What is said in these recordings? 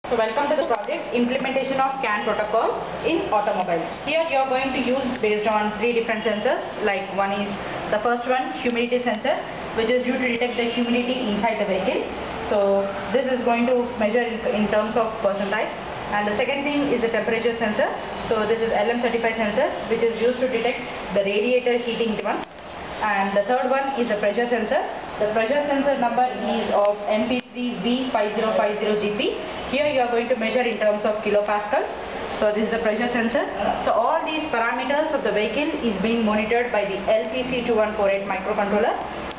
So welcome to the project implementation of CAN protocol in automobiles. Here you are going to use based on three different sensors. Like one is the first one, humidity sensor, which is used to detect the humidity inside the vehicle. So this is going to measure in terms of percentile. And the second thing is the temperature sensor. So this is LM35 sensor, which is used to detect the radiator heating demand. And the third one is the pressure sensor. The pressure sensor number is of MP3V5050GP. Here you are going to measure in terms of kilopascals. So this is the pressure sensor. So all these parameters of the vehicle is being monitored by the LPC2148 microcontroller.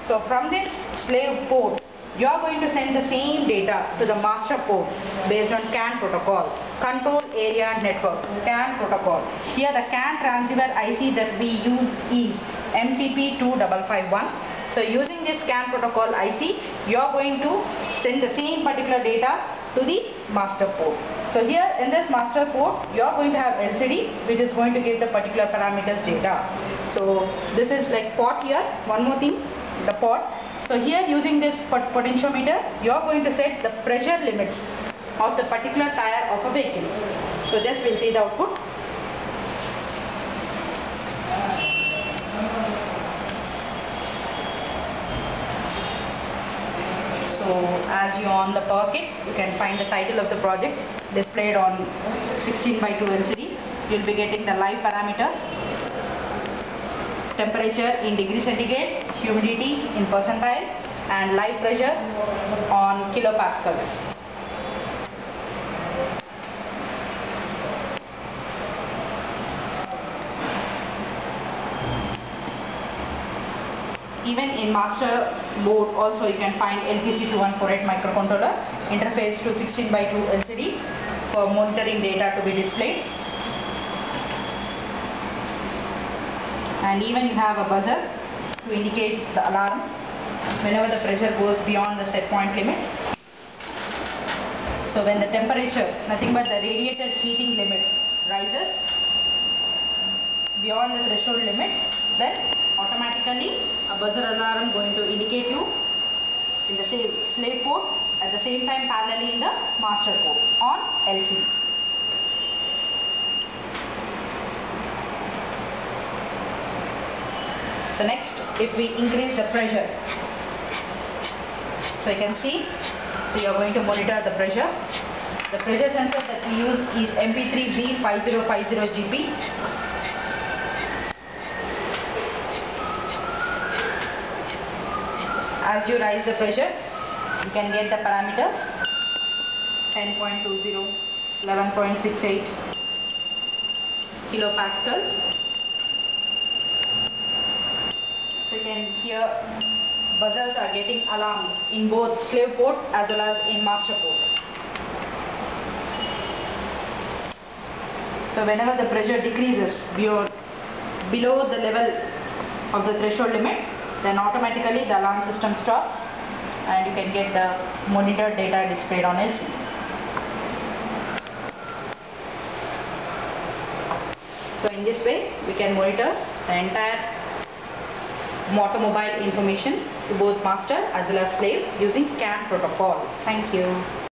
So from this slave port, you are going to send the same data to the master port based on CAN protocol, Control Area Network, CAN protocol. Here the CAN transceiver IC that we use is MCP2551. So using this CAN protocol IC, you are going to send the same particular data to the master port. So here in this master port, you are going to have LCD, which is going to give the particular parameters data. So this is like port here. One more thing, the port. So here using this potentiometer, you are going to set the pressure limits of the particular tire of a vehicle. So just we'll see the output. So as you are on the power kit, you can find the title of the project displayed on 16:2 LCD. You'll be getting the live parameters, temperature in degree centigrade, humidity in percentile, and live pressure on kilopascals. Even in master board also you can find LPC2148 microcontroller interface to 16:2 LCD for monitoring data to be displayed. And even you have a buzzer to indicate the alarm whenever the pressure goes beyond the set point limit. So when the temperature, nothing but the radiator heating limit, rises beyond the threshold limit, then automatically a buzzer alarm going to indicate you in the same slave port, at the same time parallelly in the master port on LCD. So next, if we increase the pressure, so you can see, so you are going to monitor the pressure. The pressure sensor that we use is MP3V5050GP. As you rise the pressure, you can get the parameters 10.20, 11.68 kilopascals. So you can hear buzzers are getting alarmed in both slave port as well as in master port. So whenever the pressure decreases below the level of the threshold limit, then automatically the alarm system stops and you can get the monitored data displayed on LCD. So in this way, we can monitor the entire automobile information to both master as well as slave using CAN protocol. Thank you.